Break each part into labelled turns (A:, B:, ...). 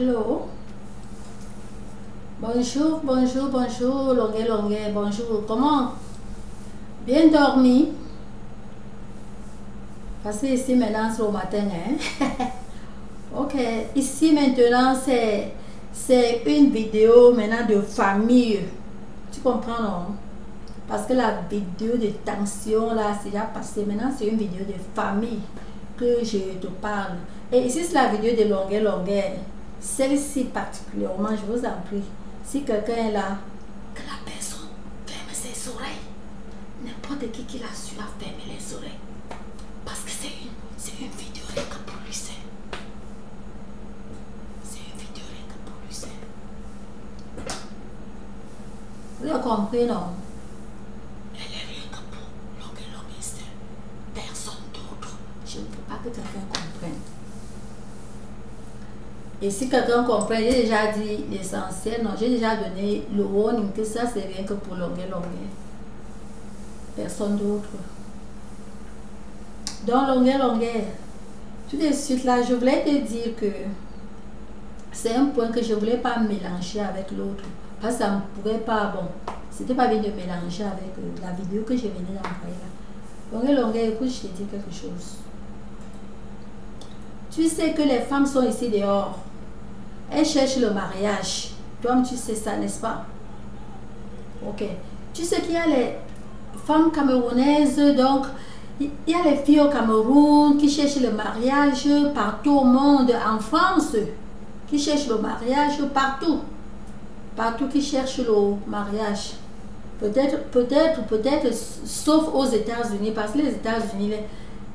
A: Hello. Bonjour, bonjour, bonjour, longuet, bonjour. Comment? Bien dormi? Parce que ici maintenant c'est au matin, hein? Ok, ici maintenant c'est une vidéo maintenant de famille. Tu comprends, non? Parce que la vidéo de tension là, c'est déjà passé. Maintenant c'est une vidéo de famille que je te parle. Et ici c'est la vidéo de longuet. Celle-ci particulièrement, je vous en prie. Si quelqu'un est là, que la personne ferme ses oreilles. N'importe qui l'a su, a fermé les oreilles. Parce que c'est une vidéo rien que pour lui seul. C'est une vidéo rien que pour lui seul. Vous avez compris, non? Elle est rien que pour longuet seul. Personne d'autre. Je ne veux pas que quelqu'un comprenne. Et si quelqu'un comprend, j'ai déjà dit l'essentiel, non, j'ai déjà donné le warning que ça c'est rien que pour longuet. Personne d'autre. Donc longuet. Tout de suite là, je voulais te dire que c'est un point que je ne voulais pas mélanger avec l'autre. Parce que ça ne pourrait pas, bon, c'était pas bien de mélanger avec la vidéo que je venais d'envoyer là. Longuet, écoute, je te dis quelque chose. Tu sais que les femmes sont ici dehors. Elles cherchent le mariage. Toi, tu sais ça, n'est-ce pas? Ok. Tu sais qu'il y a les femmes camerounaises, donc il y a les filles au Cameroun qui cherchent le mariage partout au monde, en France, qui cherchent le mariage partout. Partout qui cherchent le mariage. Peut-être, sauf aux États-Unis, parce que les États-Unis,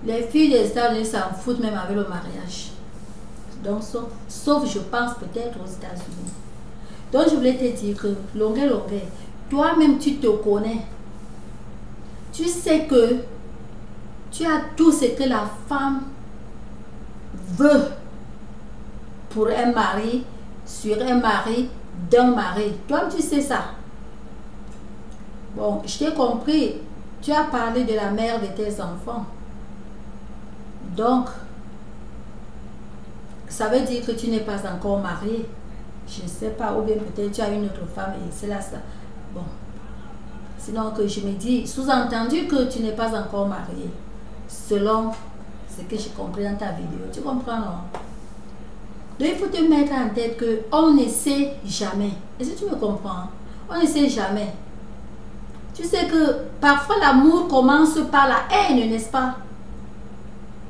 A: les filles des États-Unis s'en foutent même avec le mariage. Donc, sauf je pense peut-être aux États-Unis. Donc, je voulais te dire que, longuet, toi-même, tu te connais. Tu sais que tu as tout ce que la femme veut pour un mari, sur un mari, d'un mari. Toi, tu sais ça. Bon, je t'ai compris. Tu as parlé de la mère de tes enfants. Donc, ça veut dire que tu n'es pas encore marié. Je ne sais pas, ou bien peut-être tu as une autre femme et c'est là ça. Bon. Sinon que je me dis, sous-entendu que tu n'es pas encore marié. Selon ce que j'ai compris dans ta vidéo. Tu comprends, non? Donc il faut te mettre en tête qu'on ne sait jamais. Est-ce que tu me comprends? On ne sait jamais. Tu sais que parfois l'amour commence par la haine, n'est-ce pas?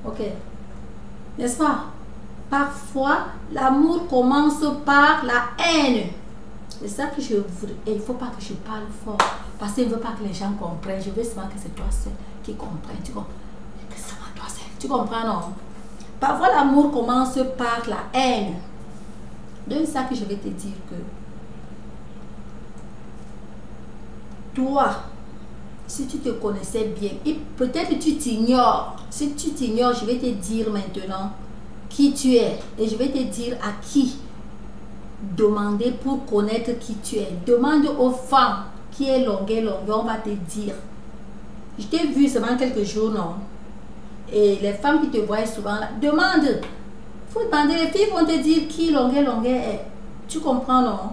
A: Ok. N'est-ce pas? Parfois, l'amour commence par la haine. C'est ça que je voudrais. Et il ne faut pas que je parle fort. Parce que je ne veux pas que les gens comprennent. Je veux seulement que c'est toi seul qui comprenne. Tu comprends? Que c'est seulement toi seul. Tu comprends, non? Parfois, l'amour commence par la haine. Donc, c'est ça que je vais te dire que toi, si tu te connaissais bien, peut-être tu t'ignores. Si tu t'ignores, je vais te dire maintenant qui tu es et je vais te dire à qui demander pour connaître qui tu es. Demande aux femmes qui est longuet, on va te dire. Je t'ai vu seulement quelques jours, non? Et les femmes qui te voient souvent là, demande. Il faut demander, les filles vont te dire qui longuet est. Tu comprends, non?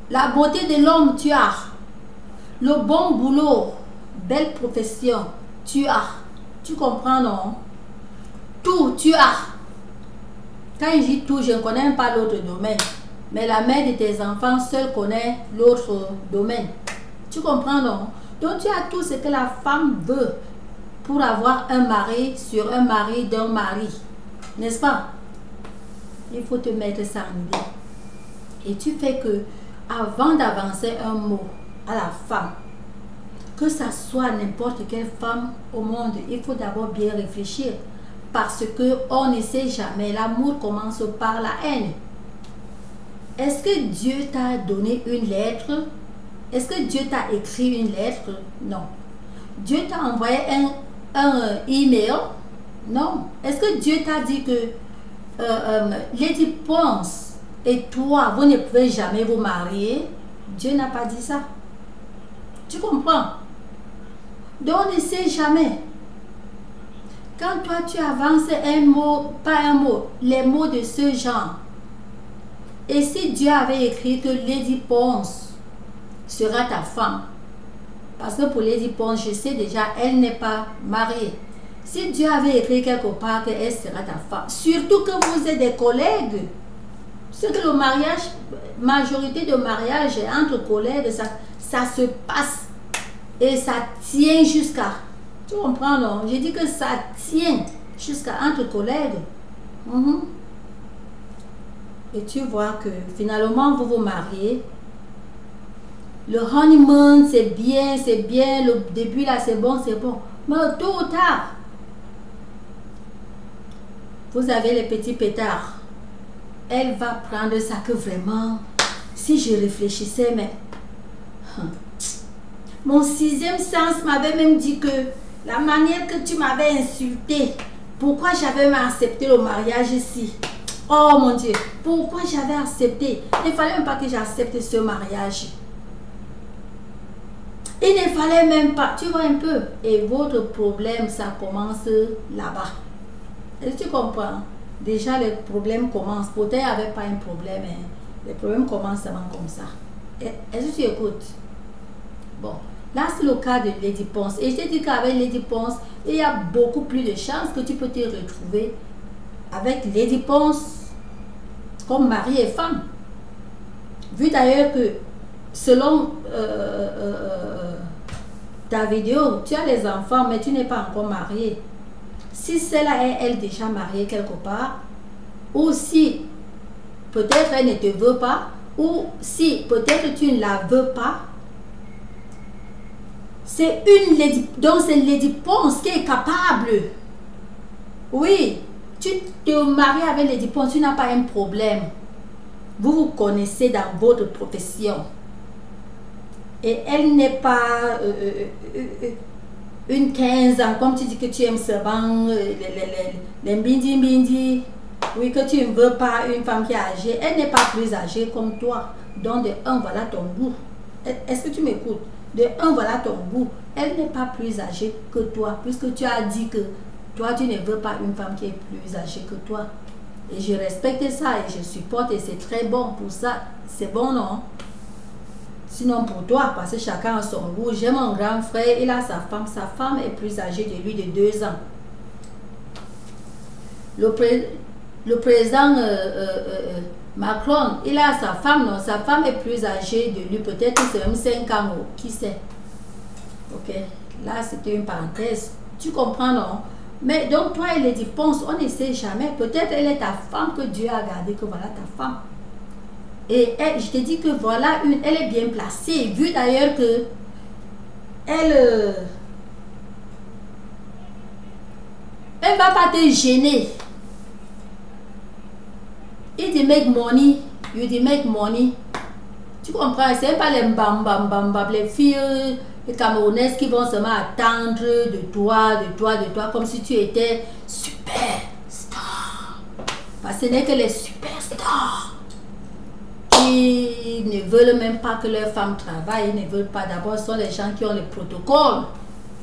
A: La beauté de l'homme, tu as. Le bon boulot, belle profession, tu as. Tu comprends, non? Tout, tu as. Quand je dis tout, je ne connais pas l'autre domaine. Mais la mère de tes enfants seule connaît l'autre domaine. Tu comprends, non? Donc tu as tout ce que la femme veut pour avoir un mari sur un mari d'un mari. N'est-ce pas? Il faut te mettre ça en idée. Et tu fais que, avant d'avancer un mot à la femme, que ça soit n'importe quelle femme au monde, il faut d'abord bien réfléchir. Parce qu'on ne sait jamais. L'amour commence par la haine. Est-ce que Dieu t'a donné une lettre? Est-ce que Dieu t'a écrit une lettre? Non. Dieu t'a envoyé un email? Non. Est-ce que Dieu t'a dit que Lady Ponce et toi, vous ne pouvez jamais vous marier? Dieu n'a pas dit ça. Tu comprends? Donc on ne sait jamais. Quand toi tu avances un mot, pas un mot, les mots de ce genre. Et si Dieu avait écrit que Lady Ponce sera ta femme, parce que pour Lady Ponce, je sais déjà, elle n'est pas mariée. Si Dieu avait écrit quelque part qu'elle sera ta femme, surtout que vous êtes des collègues, c'est que le mariage, majorité de mariage entre collègues, ça se passe et ça tient jusqu'à, tu comprends non? J'ai dit que ça tient jusqu'à entre collègues. Et tu vois que finalement vous vous mariez. Le honeymoon c'est bien, le début là c'est bon, mais tôt ou tard vous avez les petits pétards. Elle va prendre ça que vraiment, si je réfléchissais, mais mon sixième sens m'avait même dit que la manière que tu m'avais insulté, pourquoi j'avais même accepté le mariage ici? Oh mon Dieu, pourquoi j'avais accepté? Il ne fallait même pas que j'accepte ce mariage. Il ne fallait même pas, tu vois un peu. Et votre problème, ça commence là-bas. Est-ce que tu comprends? Déjà, les problèmes commencent. Peut-être qu'il n'y avait pas un problème. Hein. Les problèmes commencent seulement comme ça. Est-ce que tu écoutes? Bon, là, c'est le cas de Lady Ponce. Et je t'ai dit qu'avec Lady Ponce, il y a beaucoup plus de chances que tu peux te retrouver avec Lady Ponce comme mari et femme. Vu d'ailleurs que, selon ta vidéo, tu as les enfants, mais tu n'es pas encore marié. Si celle-là est elle déjà mariée quelque part, ou si peut-être elle ne te veut pas, ou si peut-être tu ne la veux pas, c'est une Lady, donc c'est Lady Ponce qui est capable. Oui, tu te maries avec Lady Ponce, tu n'as pas un problème. Vous vous connaissez dans votre profession. Et elle n'est pas une 15 ans, comme tu dis que tu aimes seulement les bindi. Oui, que tu ne veux pas une femme qui est âgée. Elle n'est pas plus âgée comme toi. Donc de un, voilà ton goût. Est-ce que tu m'écoutes? De un, voilà ton goût. Elle n'est pas plus âgée que toi, puisque tu as dit que toi, tu ne veux pas une femme qui est plus âgée que toi. Et je respecte ça et je supporte et c'est très bon pour ça. C'est bon, non? Sinon pour toi, parce que chacun a son goût. J'ai mon grand frère, il a sa femme est plus âgée de lui de 2 ans. Le président Macron, il a sa femme, non, sa femme est plus âgée de lui, peut-être c'est même 5 ans, qui sait. Ok, là c'était une parenthèse. Tu comprends, non? Mais donc toi et Lady Ponce, on ne sait jamais. Peut-être elle est ta femme que Dieu a gardé, que voilà ta femme. Et elle, je te dis que voilà elle est bien placée, vu d'ailleurs que elle va pas te gêner. Il dit make money, you dit make money. Tu comprends? C'est pas les les filles, les Camerounaises qui vont seulement attendre de toi, comme si tu étais superstar. Parce que ce n'est que les superstars qui ne veulent même pas que leurs femmes travaillent, ils ne veulent pas. D'abord, ce sont les gens qui ont les protocoles.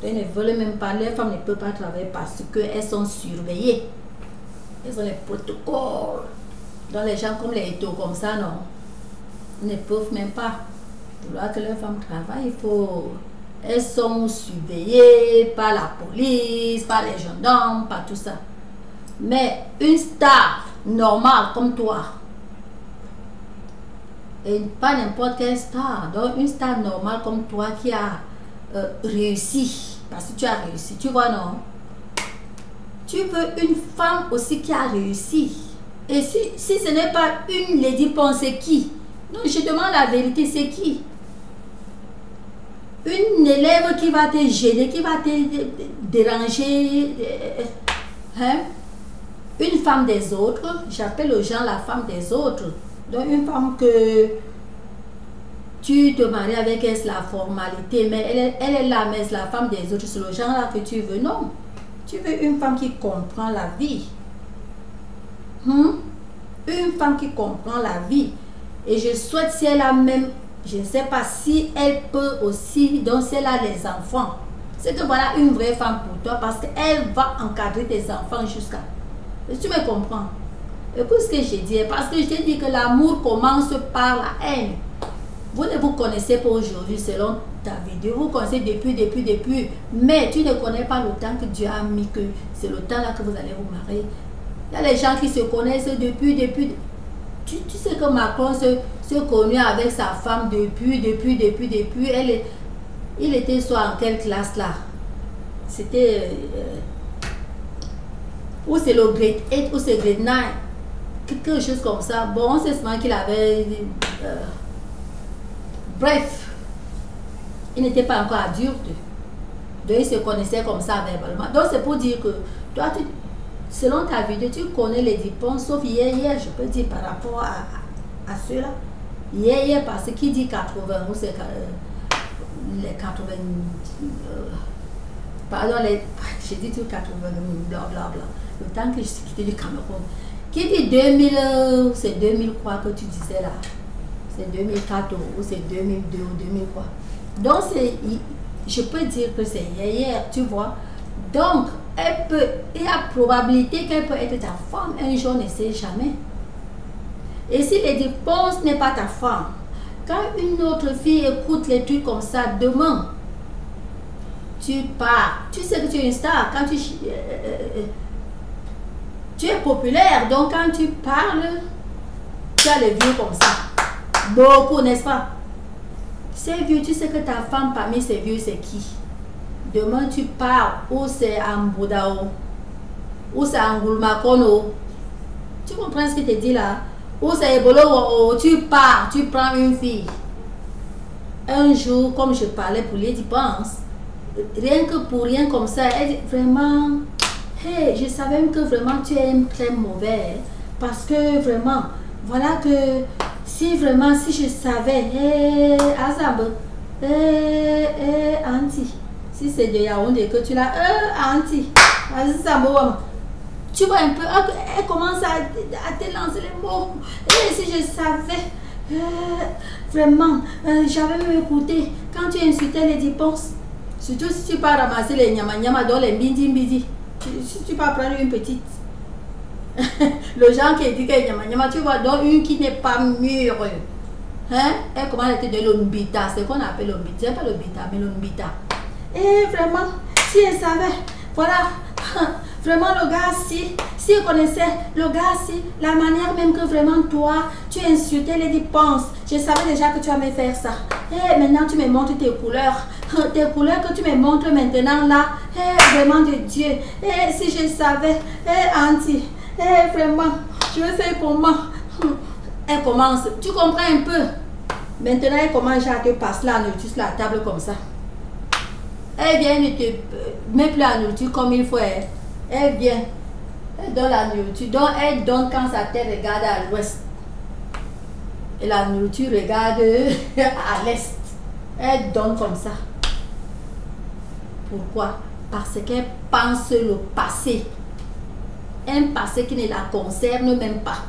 A: Ils ne veulent même pas, leurs femmes ne peuvent pas travailler parce qu'elles sont surveillées. Elles ont les protocoles. Donc les gens comme les hétos comme ça, non, ils ne peuvent même pas vouloir que leurs femmes travaillent. Il faut, elles sont surveillées par la police, par les gendarmes, par tout ça. Mais une star normale comme toi, et pas n'importe quelle star, donc une star normale comme toi qui a réussi, parce que tu as réussi, tu vois, non? Tu veux une femme aussi qui a réussi. Et si ce n'est pas une Lady Ponce, c'est qui? Non, je demande la vérité, c'est qui? Une élève qui va te gêner, qui va te déranger, hein? Une femme des autres, j'appelle aux gens la femme des autres. Donc une femme que tu te maries avec elle, c'est la formalité, mais elle est là, mais c'est la femme des autres, c'est le genre là que tu veux. Non, tu veux une femme qui comprend la vie. Une femme qui comprend la vie. Et je souhaite, si elle a même, je ne sais pas si elle peut aussi, donc si elle a les enfants, c'est que voilà une vraie femme pour toi parce qu'elle va encadrer tes enfants jusqu'à... Tu me comprends? Écoute ce que j'ai dit, parce que je t'ai dit que l'amour commence par la haine. Vous ne vous connaissez pas aujourd'hui selon ta vidéo, vous connaissez depuis, mais tu ne connais pas le temps que Dieu a mis, que c'est le temps là que vous allez vous marier. Il y a les gens qui se connaissent depuis. Tu sais que Macron se connaît avec sa femme depuis. Il était soit en quelle classe là? C'était... ou c'est le grade 8 ou c'est grade 9. Quelque chose comme ça. Bon, on sait seulement qu'il avait... bref, il n'était pas encore adulte. Donc, il se connaissait comme ça verbalement. Donc, c'est pour dire que toi, selon ta vidéo, tu connais les dépenses, sauf hier, je peux dire par rapport à ceux-là. Hier, parce qu'il dit 80, ou c'est les 80... pardon, j'ai dit tout 80, blablabla. Le temps que je suis quitté du Cameroun. Qui dit 2000, c'est 2000 quoi que tu disais là? C'est 2004 ou c'est 2002 ou 2000 quoi. Donc, je peux dire que c'est hier, tu vois. Donc, il y a probabilité qu'elle peut être ta femme un jour, ne sait jamais. Et si les dépenses n'est pas ta femme, quand une autre fille écoute les trucs comme ça, demain, tu pars. Tu sais que tu es une star. Quand tu es populaire, donc quand tu parles, tu as les vieux comme ça. Beaucoup, n'est-ce pas? Ces vieux, tu sais que ta femme parmi ces vieux, c'est qui? Demain, tu pars, ou c'est Amboudao, ou c'est Angoulmakono. Tu comprends ce que je te dis là? Ou c'est Ebolo, tu pars, tu prends une fille. Un jour, comme je parlais pour les dépenses, rien que pour rien comme ça, elle dit vraiment, hey, je savais même que vraiment tu es très mauvais. Parce que vraiment, voilà que si vraiment, si je savais, hey, Azab, Anti, si c'est de Yaoundé que tu l'as, Anti, Azab, tu vois un peu, elle commence à te lancer les mots. Et si je savais, vraiment, j'avais même écouté quand tu insultais les dépenses. Surtout si tu pars ramasser les nyama dans les bidi. Si tu pars prendre une petite. Le genre qui dit que nyama, tu vois, donc une qui n'est pas mûre. Hein? Elle commence à te donner l'ombita. C'est ce qu'on appelle l'ombita. C'est pas l'ombita, mais l'ombita. Et vraiment, si elle savait, voilà. Vraiment le gars, si il connaissait le gars, si la manière même que vraiment toi, tu insultais les dépenses, je savais déjà que tu allais faire ça. Et maintenant tu me montres tes couleurs que tu me montres maintenant là. Et vraiment de Dieu. Et si je savais, Anti, vraiment, je vais faire comment? Elle commence, tu comprends un peu? Maintenant elle commence à te passer la nourriture sur la table comme ça. Elle vient ne te met plus la nourriture comme il faut. Elle vient, elle donne la nourriture, donc elle donne quand sa tête regarde à l'ouest. Et la nourriture regarde à l'est. Elle donne comme ça. Pourquoi? Parce qu'elle pense le passé. Un passé qui ne la concerne même pas.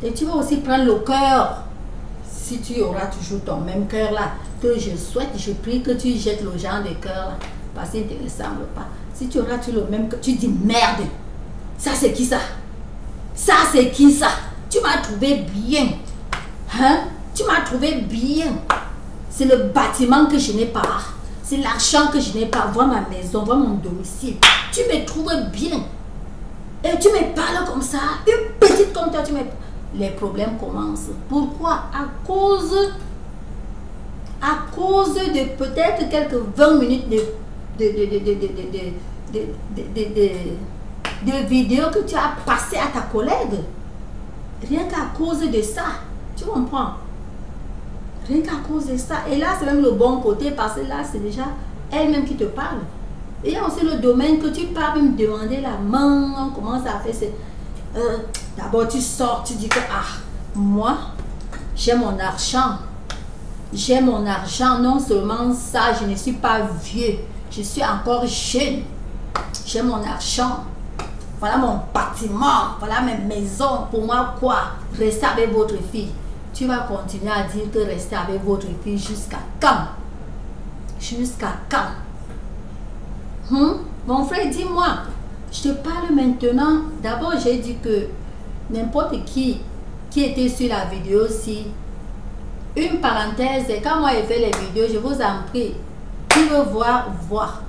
A: Et tu vas aussi prendre le cœur. Si tu auras toujours ton même cœur là, que je souhaite, je prie que tu jettes le genre de cœur là. Parce qu'il ne te ressemble pas. Si tu auras tu le même, tu dis merde, ça c'est qui ça? Ça c'est qui ça? Tu m'as trouvé bien. Hein? Tu m'as trouvé bien. C'est le bâtiment que je n'ai pas. C'est l'argent que je n'ai pas. Vois ma maison, vois mon domicile. Tu me trouves bien. Et tu me parles comme ça. Une petite comme toi, tu me... Les problèmes commencent. Pourquoi? À cause de peut-être quelques 20 minutes de vidéos que tu as passées à ta collègue. Rien qu'à cause de ça. Tu comprends? Rien qu'à cause de ça. Et là, c'est même le bon côté parce que là, c'est déjà elle-même qui te parle. Et il y a aussi le domaine que tu parles, me demander la main, on commence à faire. D'abord, tu sors, tu dis que, moi, j'ai mon argent. J'ai mon argent. Non seulement ça, je ne suis pas vieux. Je suis encore jeune. J'ai mon argent. Voilà mon bâtiment. Voilà mes maisons. Pour moi, quoi? Restez avec votre fille. Tu vas continuer à dire que restez avec votre fille jusqu'à quand? Jusqu'à quand? Mon frère, dis-moi. Je te parle maintenant. D'abord, j'ai dit que n'importe qui était sur la vidéo aussi. Une parenthèse, quand moi j'ai fait les vidéos, je vous en prie, qui veut voir, voir.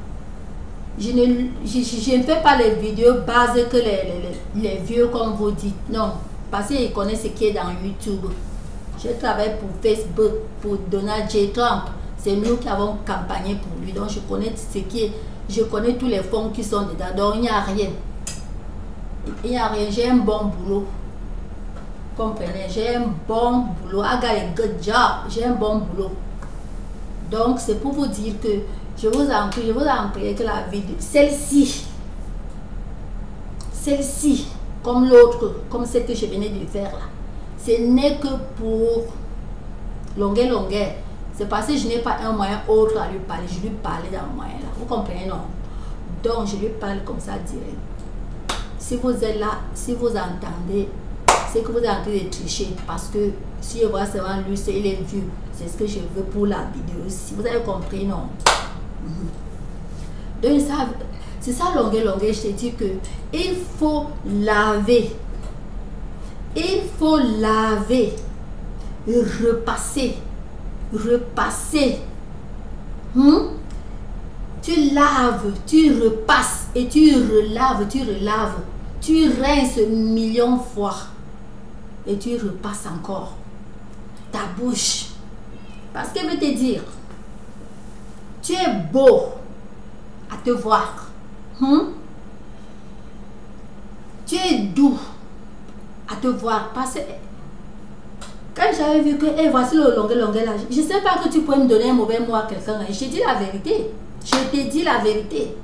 A: Je ne fais pas les vidéos base que les vieux comme vous dites. Non, parce qu'ils connaissent ce qui est dans YouTube. Je travaille pour Facebook, pour Donald J. Trump. C'est nous qui avons campagné pour lui. Donc je connais ce qui est, je connais tous les fonds qui sont dedans. Donc il n'y a rien. Il n'y a rien. J'ai un bon boulot. Comprenez, j'ai un bon boulot. I got a good job. J'ai un bon boulot. Donc c'est pour vous dire que je vous en prie que la vidéo, celle-ci, comme l'autre, comme celle que je venais de faire là, ce n'est que pour longueur. C'est parce que je n'ai pas un moyen autre à lui parler. Je lui parlais dans le moyen là. Vous comprenez, non? Donc je lui parle comme ça direct. Si vous êtes là, si vous entendez, c'est que vous êtes en train de tricher. Parce que si je vois seulement lui, il est vieux. C'est ce que je veux pour la vidéo aussi. Vous avez compris, non? Donc c'est ça longueur. Je te dis que il faut laver. Il faut laver. Repasser. Tu laves, tu repasses et tu relaves. Tu rinces 1 000 000 fois. Et tu repasses encore. Ta bouche. Parce que je veux te dire, tu es beau à te voir. Tu es doux à te voir. Parce que quand j'avais vu que, voici le longueur là, je ne sais pas que tu peux me donner un mauvais mot à quelqu'un. Je te dis la vérité. Je te dis la vérité.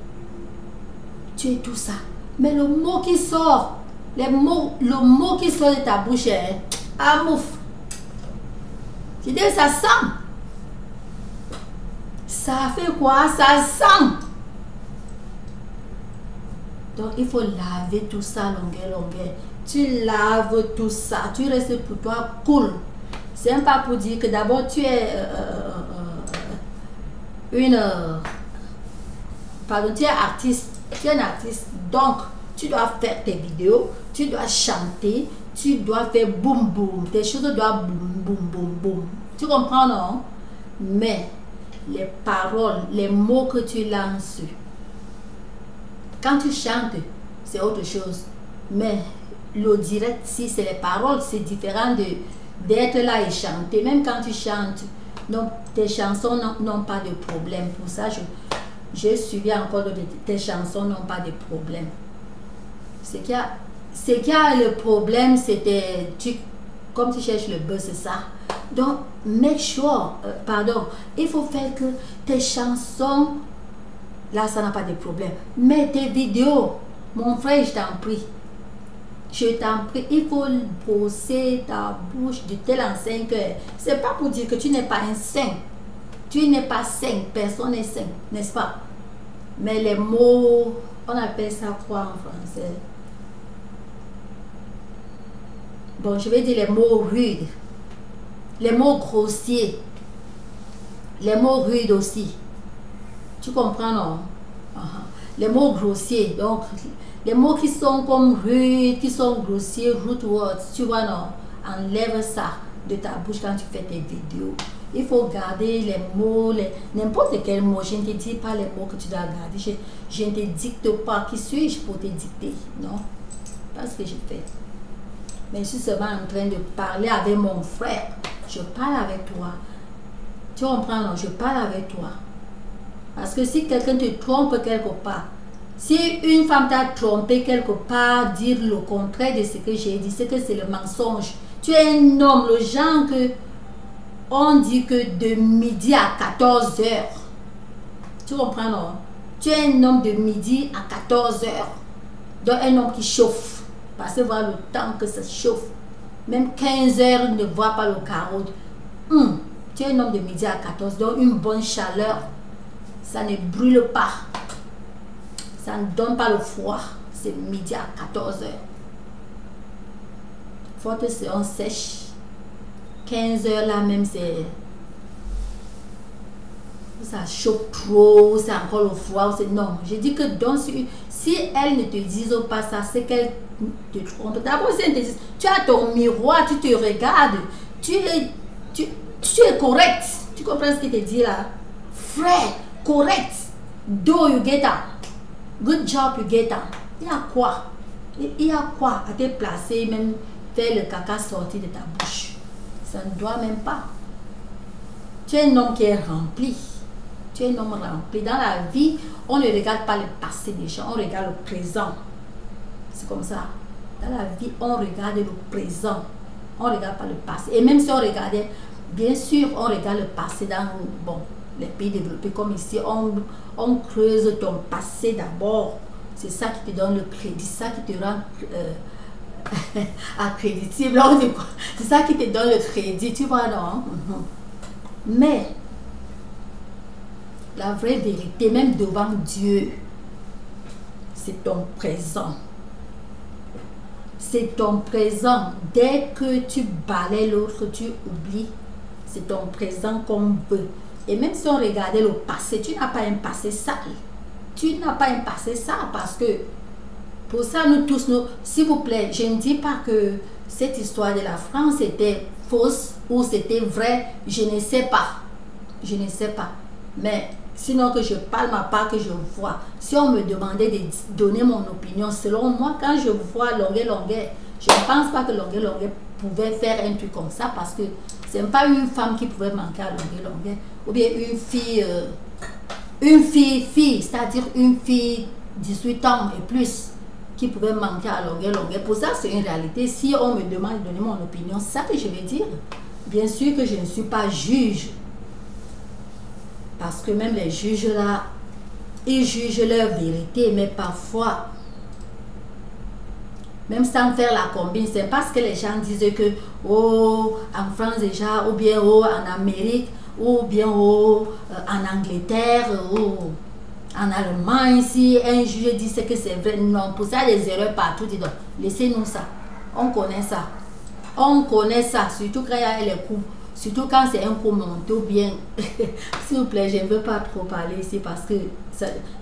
A: Tu es tout ça. Mais le mot qui sort, le mot qui sort de ta bouche est amouf. Je dis, ça sent. Ça fait quoi? Ça sent. Donc, il faut laver tout ça longueur. Tu laves tout ça. Tu restes pour toi cool. C'est même pas pour dire que d'abord tu es tu es artiste. Tu es un artiste. Donc, tu dois faire tes vidéos. Tu dois chanter. Tu dois faire boum boum. Tes choses doivent boum. Tu comprends, non? Mais les paroles, les mots que tu lances, quand tu chantes, c'est autre chose. Mais le direct, si c'est les paroles, c'est différent d'être là et chanter. Même quand tu chantes, donc tes chansons n'ont pas de problème. Pour ça, j'ai suivi encore tes chansons n'ont pas de problème. Ce qui a le problème, c'était comme tu cherches le buzz, c'est ça. Donc, make sure, il faut faire que tes chansons, là, ça n'a pas de problème. Mais tes vidéos, mon frère, je t'en prie, il faut brosser ta bouche de telle enseigne que c'est pas pour dire que tu n'es pas un saint. Tu n'es pas saint, personne n'est saint, n'est-ce pas? Mais les mots, on appelle ça quoi en français? Bon, je vais dire les mots rudes, les mots grossiers, les mots rudes aussi. Tu comprends, non? Les mots grossiers, donc les mots qui sont comme rudes, qui sont grossiers, root words, tu vois, non? Enlève ça de ta bouche quand tu fais tes vidéos. Il faut garder les mots, n'importe quel mot. Je ne te dis pas les mots que tu dois garder. Je ne te dicte pas. Qui suis-je pour te dicter? Non, pas ce que je fais. Mais je suis seulement en train de parler avec mon frère. Je parle avec toi. Tu comprends, non? Je parle avec toi. Parce que si quelqu'un te trompe quelque part, si une femme t'a trompé quelque part, dire le contraire de ce que j'ai dit, c'est que c'est le mensonge. Tu es un homme, le genre que on dit que de midi à 14 heures. Tu comprends, non? Tu es un homme de midi à 14 heures. Donc un homme qui chauffe. Parce que voir le temps que ça chauffe. Même 15 heures ne voit pas le carreau. Tu es un homme de midi à 14, donc une bonne chaleur. Ça ne brûle pas. Ça ne donne pas le froid. C'est midi à 14 heures. Forte séance sèche. 15 heures là même, c'est... ça chauffe trop, c'est encore le froid. Non, je dis que donc, si elles ne te disent pas ça, c'est qu'elles te trompent. D'abord, si elles te disent, tu as ton miroir, tu te regardes, tu es correct. Tu comprends ce qu'il te dit là? Frère, correct. Do you get that? Good job, you get that. Il y a quoi? Il y a quoi à te placer, même faire le caca sortir de ta bouche? Ça ne doit même pas. Tu es un homme qui est rempli. Tu es un homme rempli. Dans la vie, on ne regarde pas le passé des gens, on regarde le présent. C'est comme ça. Dans la vie, on regarde le présent. On ne regarde pas le passé. Et même si on regardait, bien sûr, on regarde le passé dans les pays développés comme ici. On creuse ton passé d'abord. C'est ça qui te donne le crédit, c'est ça qui te rend accréditible. C'est ça qui te donne le crédit, tu vois, non? Mais la vraie vérité, même devant Dieu, c'est ton présent. C'est ton présent. Dès que tu balais l'autre, tu oublies. C'est ton présent qu'on veut. Et même si on regardait le passé, tu n'as pas un passé sale. Tu n'as pas un passé sale parce que pour ça, nous tous, s'il vous plaît, je ne dis pas que cette histoire de la France était fausse ou c'était vrai. Je ne sais pas. Je ne sais pas. Mais sinon que je parle ma part, que je vois. Si on me demandait de donner mon opinion, selon moi, quand je vois Longueuil, je ne pense pas que Longueuil pouvait faire un truc comme ça parce que ce n'est pas une femme qui pouvait manquer à Longueuil. Ou bien une fille, c'est-à-dire une fille 18 ans et plus qui pouvait manquer à Longueuil. Pour ça, c'est une réalité. Si on me demande de donner mon opinion, c'est ça que je vais dire. Bien sûr que je ne suis pas juge. Parce que même les juges là, ils jugent leur vérité, mais parfois, même sans faire la combine, c'est parce que les gens disent que, oh, en France déjà, ou bien oh, en Amérique, ou bien oh, en Angleterre, ou en Allemagne, si un juge dit que c'est vrai, non, pour ça, il y a des erreurs partout. Donc, laissez-nous ça. On connaît ça. On connaît ça, surtout quand il y a les coups. Surtout quand c'est un coup monté ou bien, s'il vous plaît, je ne veux pas trop parler ici parce que,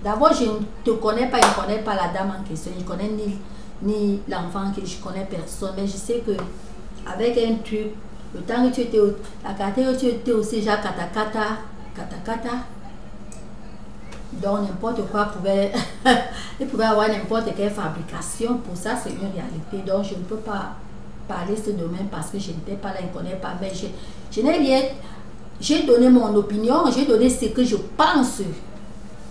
A: d'abord, je ne te connais pas, je ne connais pas la dame en question, je ne connais ni l'enfant, que je ne connais personne, mais je sais que avec un truc, le temps que tu étais, la carte tu étais aussi déjà katakata, donc n'importe quoi pouvait, il pouvait avoir n'importe quelle fabrication, pour ça c'est une réalité, donc je ne peux pas parler ce domaine parce que je n'étais pas là, je ne connais pas, mais je n'ai rien, j'ai donné mon opinion, j'ai donné ce que je pense,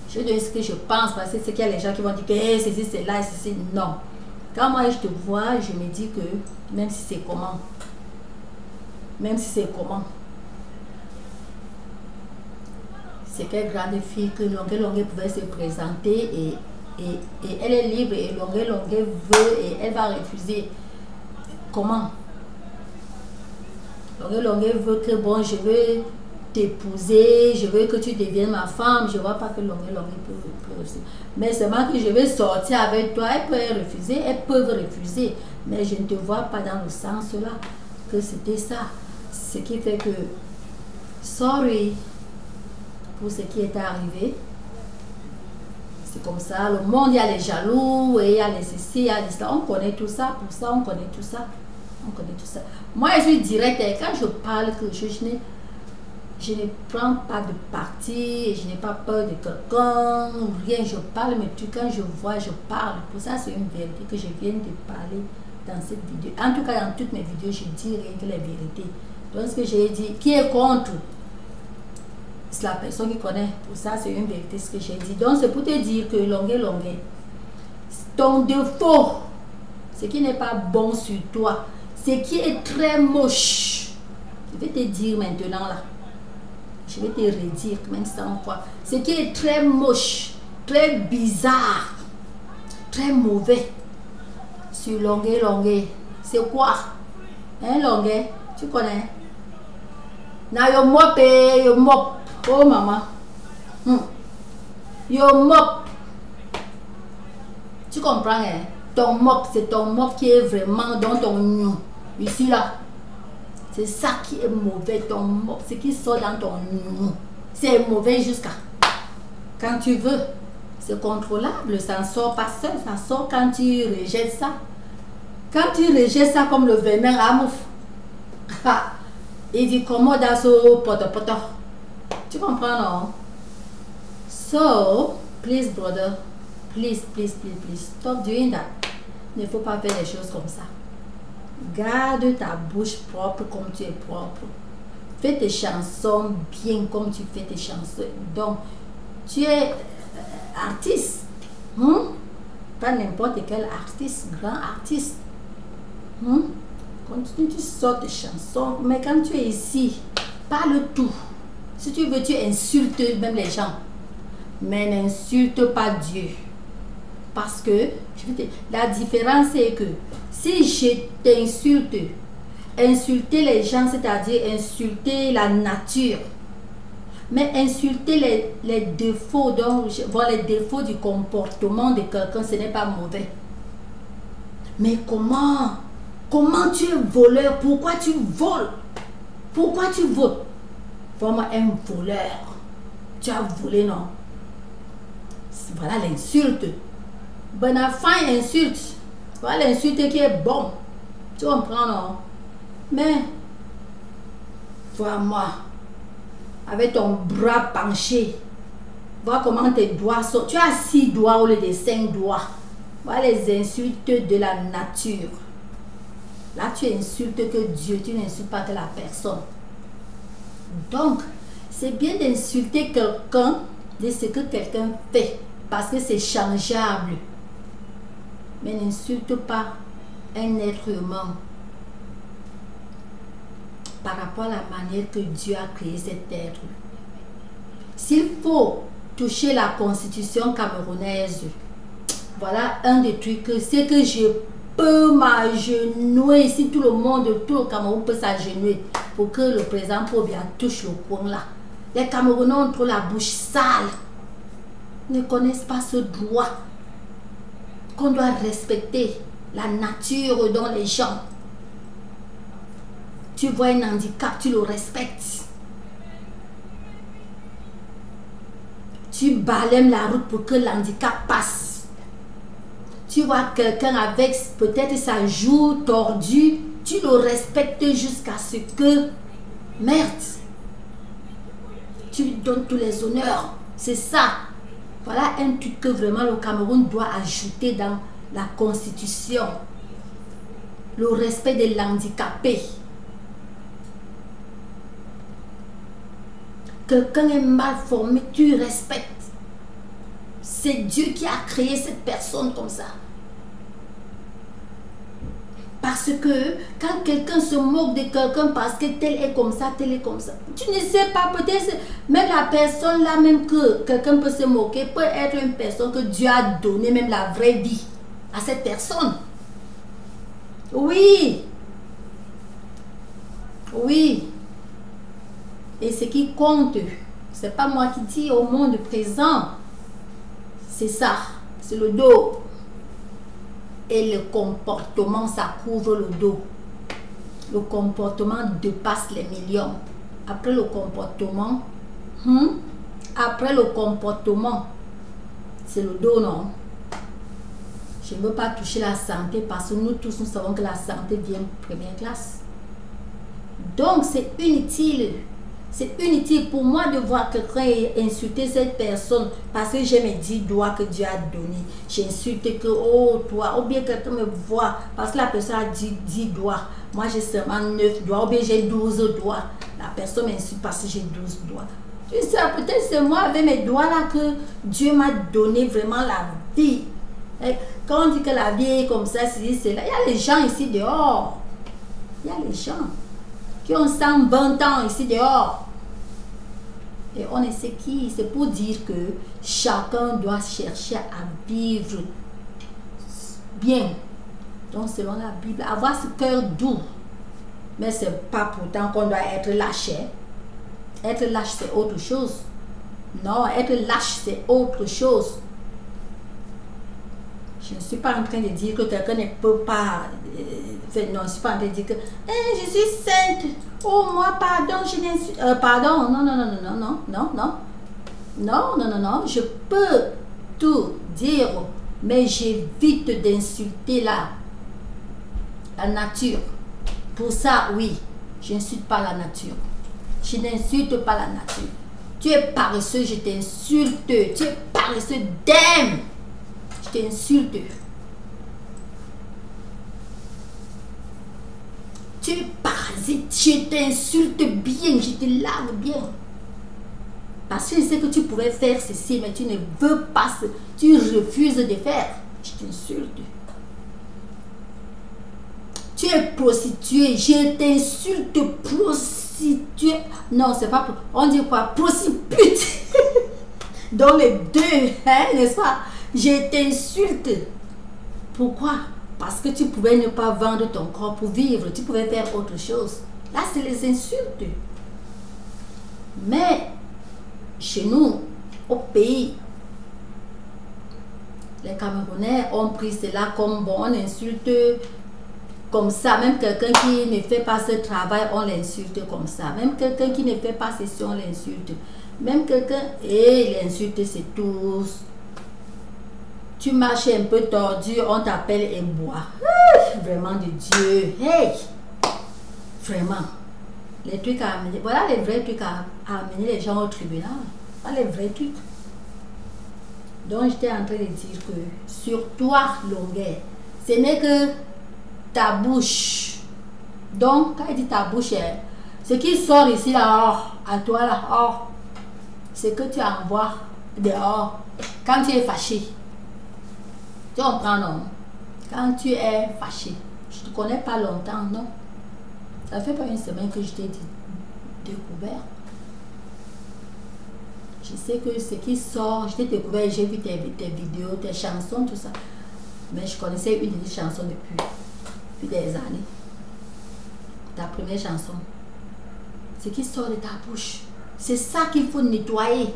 A: j'ai donné ce que je pense, parce que c'est qu'il y a les gens qui vont dire que hey, ceci, c'est là, ceci, non. Quand moi je te vois, je me dis que même si c'est comment, c'est quelle grande fille que Longueuil pouvait se présenter et elle est libre et Longueuil veut et elle va refuser. Comment? Longueuil veut que bon, je veux t'épouser, je veux que tu deviennes ma femme, je ne vois pas que Longueuil peut refuser. Mais seulement que je vais sortir avec toi, elles peuvent refuser, mais je ne te vois pas dans le sens là que c'était ça. Ce qui fait que, sorry pour ce qui est arrivé. C'est comme ça, le monde, il y a les jaloux, et il y a les ceci, il y a les cela. On connaît tout ça, pour ça, on connaît tout ça. Moi, je suis directe, et quand je parle, je ne prends pas de parti, je n'ai pas peur de quelqu'un, rien, je parle, mais quand je vois, je parle. Pour ça, c'est une vérité que je viens de parler dans cette vidéo. En tout cas, dans toutes mes vidéos, je dis rien que les vérités. Donc, ce que j'ai dit, qui est contre? C'est la personne qui connaît. Pour ça, c'est une vérité ce que j'ai dit. Donc, c'est pour te dire que Longueuil, ton défaut, ce qui n'est pas bon sur toi, ce qui est très moche, je vais te dire maintenant là, je vais te redire, même si ça en quoi, ce qui est très moche, très bizarre, très mauvais sur Longueuil, c'est quoi? Hein, Longueuil, tu connais? Na yo mop. Oh maman, yo mop, tu comprends hein? Ton mop, c'est ton mop qui est vraiment dans ton niou, ici là, c'est ça qui est mauvais, ton mop, ce qui sort dans ton niou, c'est mauvais jusqu'à quand tu veux. C'est contrôlable, ça ne sort pas seul, ça sort quand tu rejettes ça. Quand tu rejettes ça comme le venin à mouf, il dit comment dans ce poto. Tu comprends, non? So, please, brother, please, stop doing that. Il ne faut pas faire des choses comme ça. Garde ta bouche propre comme tu es propre. Fais tes chansons bien comme tu fais tes chansons. Donc, tu es artiste. Pas n'importe quel artiste, grand artiste. Continue, tu sors tes chansons. Mais quand tu es ici, parle tout. Si tu veux, tu insultes même les gens. Mais n'insulte pas Dieu. Parce que, la différence c'est que si je t'insulte, insulter les gens, c'est-à-dire insulter la nature, mais insulter les défauts, donc les défauts du comportement de quelqu'un, ce n'est pas mauvais. Mais comment tu es voleur? Pourquoi tu voles? Pourquoi tu voles? Vraiment un voleur. Tu as volé, non? Voilà l'insulte. Bonafin insulte. Voilà l'insulte qui est bon. Tu comprends, non? Mais, vois-moi, avec ton bras penché, vois comment tes doigts sont. Tu as 6 doigts au lieu de 5 doigts. Voilà les insultes de la nature. Là, tu insultes que Dieu, tu n'insultes pas que la personne. Donc, c'est bien d'insulter quelqu'un de ce que quelqu'un fait, parce que c'est changeable. Mais n'insulte pas un être humain par rapport à la manière que Dieu a créé cet être. S'il faut toucher la constitution camerounaise, voilà un des trucs, c'est que je peux m'agenouiller, si tout le monde, tout le Cameroun peut s'agenouiller pour que le président Pobia touche le coin là. Les Camerounais ont trop la bouche sale, ne connaissent pas ce droit qu'on doit respecter la nature dans les gens. Tu vois un handicap, tu le respectes. Tu balèmes la route pour que l'handicap passe. Tu vois quelqu'un avec peut-être sa joue tordue, tu le respectes jusqu'à ce que, merde, tu lui donnes tous les honneurs. C'est ça. Voilà un truc que vraiment le Cameroun doit ajouter dans la constitution. Le respect de l'handicapé. Quelqu'un est mal formé, tu respectes. C'est Dieu qui a créé cette personne comme ça. Parce que quand quelqu'un se moque de quelqu'un parce que tel est comme ça, tel est comme ça, tu ne sais pas, peut-être même la personne là, même que quelqu'un peut se moquer, peut être une personne que Dieu a donné même la vraie vie à cette personne. Oui. Oui. Et ce qui compte, c'est pas moi qui dis au monde présent, c'est ça, c'est le dos. Et le comportement, ça couvre le dos. Le comportement dépasse les millions. Après le comportement, c'est le dos, non? Je ne veux pas toucher la santé parce que nous tous, nous savons que la santé vient première classe. Donc, c'est inutile. C'est inutile pour moi de voir quelqu'un insulter cette personne parce que j'ai mes 10 doigts que Dieu a donné. J'insulte que, oh toi, ou bien quelqu'un me voit parce que la personne a 10 doigts. Moi j'ai seulement 9 doigts, ou bien j'ai 12 doigts. La personne m'insulte parce que j'ai 12 doigts. Tu sais, peut-être c'est moi avec mes doigts là que Dieu m'a donné vraiment la vie. Et quand on dit que la vie est comme ça, c'est là. Il y a les gens ici dehors. Il y a les gens qui ont 120 ans ici dehors. Et on ne sait qui. C'est pour dire que chacun doit chercher à vivre bien. Donc selon la Bible, avoir ce cœur doux. Mais ce n'est pas pourtant qu'on doit être lâche. Être lâche, c'est autre chose. Non, être lâche, c'est autre chose. Je ne suis pas en train de dire que quelqu'un ne peut pas non, je ne suis pas en train de dire que je suis sainte. Oh, moi, pardon, je n'insulte. Pardon, non, non, non, non, non, non, non, non. Non, non, non, non, je peux tout dire, mais j'évite d'insulter la nature. Pour ça, oui, je n'insulte pas la nature. Je n'insulte pas la nature. Tu es paresseux, je t'insulte. Tu es paresseux, damn. Je t'insulte. Tu es parasite, je t'insulte bien, je te lave bien. Parce que je sais que tu pouvais faire ceci, mais tu ne veux pas, tu refuses de faire. Je t'insulte. Tu es prostituée, je t'insulte, prostituée. Non, c'est pas, on dit quoi? Prostitute. Dans les deux, hein, n'est-ce pas? Je t'insulte. Pourquoi? Parce que tu pouvais ne pas vendre ton corps pour vivre, tu pouvais faire autre chose. Là, c'est les insultes. Mais chez nous, au pays, les Camerounais ont pris cela comme bon, on insulte comme ça. Même quelqu'un qui ne fait pas ce travail, on l'insulte comme ça. Même quelqu'un qui ne fait pas ceci, on l'insulte. Même quelqu'un, et l'insulte, c'est tous. Tu marches un peu tordu, on t'appelle un bois. Vraiment de Dieu. Hey! Vraiment. Les trucs à amener. Voilà les vrais trucs à amener les gens au tribunal. Voilà les vrais trucs. Donc j'étais en train de dire que sur toi, longueur, ce n'est que ta bouche. Donc quand il dit ta bouche, ce qui sort ici là, à toi là, c'est que tu envoies dehors quand tu es fâché. Tu comprends, non? Quand tu es fâché, je ne te connais pas longtemps, non? Ça fait pas une semaine que je t'ai découvert. Je sais que ce qui sort, je t'ai découvert, j'ai vu tes vidéos, tes chansons, tout ça. Mais je connaissais une des chansons depuis des années. Ta première chanson. Ce qui sort de ta bouche, c'est ça qu'il faut nettoyer.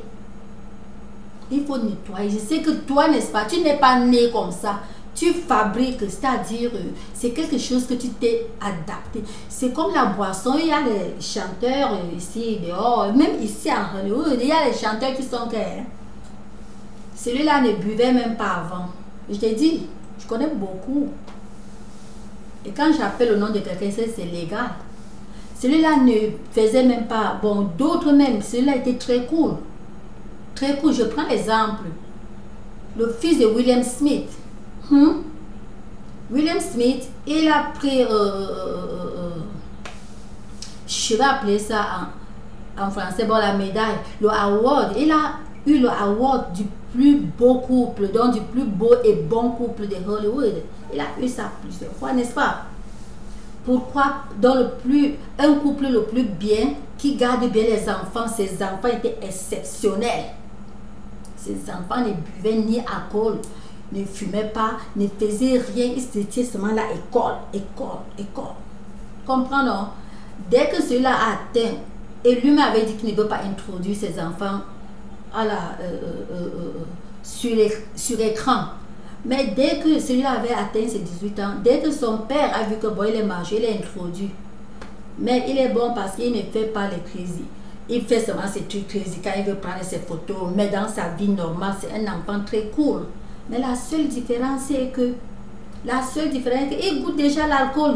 A: Il faut nettoyer. Je sais que toi, n'est-ce pas, tu n'es pas né comme ça. Tu fabriques, c'est-à-dire, c'est quelque chose que tu t'es adapté. C'est comme la boisson. Il y a les chanteurs ici, dehors, même ici en Hollywood, il y a les chanteurs qui sont que celui-là ne buvait même pas avant. Je t'ai dit, je connais beaucoup. Et quand j'appelle le nom de quelqu'un, c'est légal. Celui-là ne faisait même pas, bon, d'autres même, celui-là était très cool. Très cool. Je prends l'exemple. Le fils de William Smith. William Smith, il a pris, je vais appeler ça en français, bon, la médaille, le award. Il a eu le award du plus beau couple, donc du plus beau et bon couple de Hollywood. Il a eu ça plusieurs fois, n'est-ce pas? Pourquoi dans un couple le plus bien, qui garde bien les enfants, ses enfants étaient exceptionnels. Ses enfants ne buvaient ni alcool, ne fumaient pas, ne faisaient rien, ils étaient seulement là, école. Comprenons? Dès que cela a atteint, et lui m'avait dit qu'il ne veut pas introduire ses enfants à sur écran. Mais dès que celui-là avait atteint ses 18 ans, dès que son père a vu que bon, il est majeur, il est introduit. Mais il est bon parce qu'il ne fait pas les crises. Il fait seulement ses trucs crazy quand il veut prendre ses photos, mais dans sa vie normale, c'est un enfant très cool. Mais la seule différence, c'est que il goûte déjà l'alcool.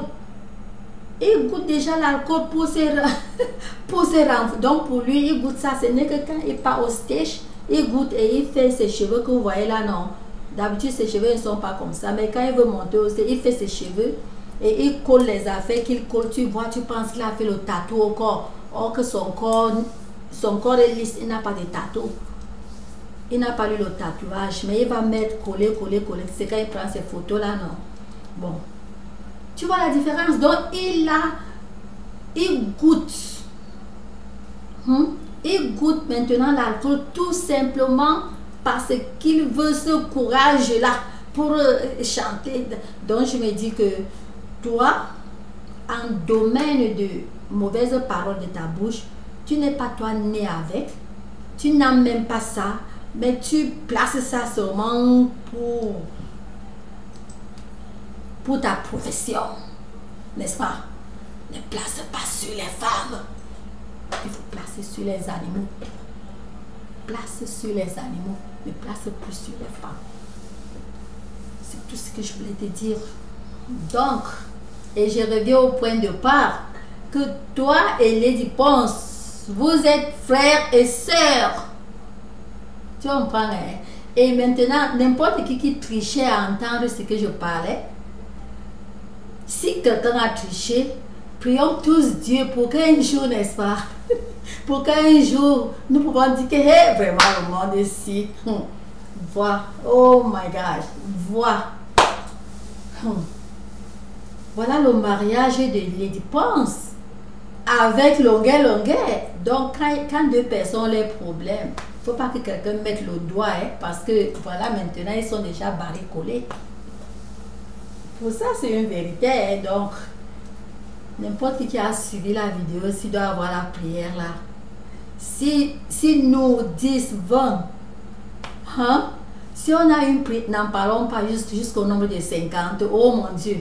A: Il goûte déjà l'alcool pour ses renforts. Donc pour lui, il goûte ça. Ce n'est que quand il part au stage, il goûte et il fait ses cheveux que vous voyez là, non. D'habitude, ses cheveux ne sont pas comme ça. Mais quand il veut monter au stage, il fait ses cheveux et il colle les affaires qu'il colle. Tu vois, tu penses qu'il a fait le tatou au corps. Or que son corps est lisse, il n'a pas de tatou. Il n'a pas eu le tatouage, mais il va mettre coller. C'est quand il prend ces photos là, non. Bon. Tu vois la différence? Donc, il goûte. Il goûte maintenant l'alcool tout simplement parce qu'il veut ce courage-là pour chanter. Donc, je me dis que toi, en domaine de mauvaises paroles de ta bouche, tu n'es pas toi né avec. Tu n'as même pas ça. Mais tu places ça seulement pour ta profession. n'est-ce pas? Ne place pas sur les femmes. Il faut placer sur les animaux. Place sur les animaux. Ne place plus sur les femmes. C'est tout ce que je voulais te dire. Donc, et je reviens au point de départ, que toi et Lady Ponce, vous êtes frères et sœurs. Tu comprends, hein? Et maintenant, n'importe qui trichait à entendre ce que je parlais, si quelqu'un a triché, prions tous Dieu pour qu'un jour, n'est-ce pas? Pour qu'un jour, nous pouvons dire que hey, vraiment le monde ici, vois, oh my gosh, vois. Voilà le mariage de Lady Ponce avec Longuet. Donc, quand deux personnes ont les problèmes, il ne faut pas que quelqu'un mette le doigt, hein, parce que voilà, maintenant, ils sont déjà barrés-collés. Pour ça, c'est une vérité. Hein, donc, n'importe qui a suivi la vidéo, s'il doit avoir la prière là, si nous 10, 20, hein, si on a une prière, n'en parlons pas jusqu'au nombre de 50, oh mon Dieu,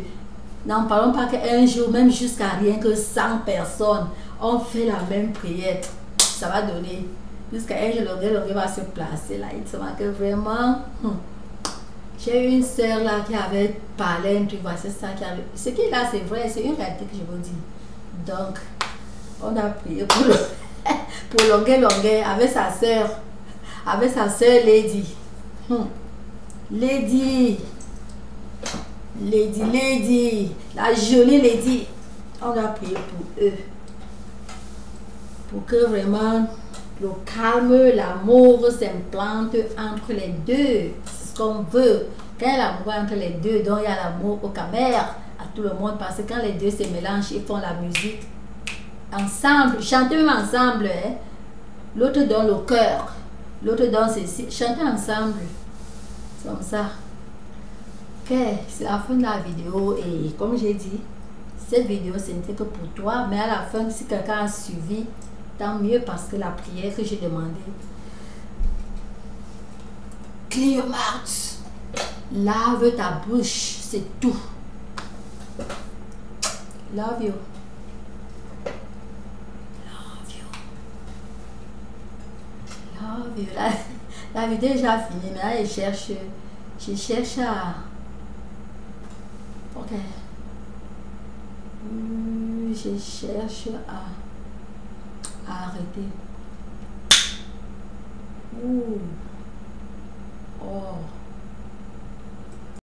A: n'en parlons pas qu'un jour, même jusqu'à rien que 100 personnes, on fait la même prière, ça va donner, jusqu'à un jour, Longuet va se placer là, il se voit que vraiment, j'ai une soeur là qui avait parlé un truc, c'est ça qui avait, ce qui est là c'est vrai, c'est une réalité que je vous dis, donc, on a prié pour Longuet avec sa soeur Lady. Lady, la jolie Lady. On a prié pour eux. Pour que vraiment le calme, l'amour s'implante entre les deux. C'est ce qu'on veut. Quand il y a l'amour entre les deux, donc il y a l'amour au camère, à tout le monde. Parce que quand les deux se mélangent, ils font la musique ensemble, chanter même ensemble. Hein? L'autre donne le cœur, l'autre donne ceci. Chanter ensemble. C'est comme ça. Ok, c'est la fin de la vidéo et comme j'ai dit, cette vidéo ce n'était que pour toi, mais à la fin, si quelqu'un a suivi, tant mieux parce que la prière que j'ai demandé. Clean your mouth. Lave ta bouche, c'est tout. Love you. Love you. La vidéo est déjà finie, mais là, je cherche à... Ok. Je cherche à arrêter. Oh.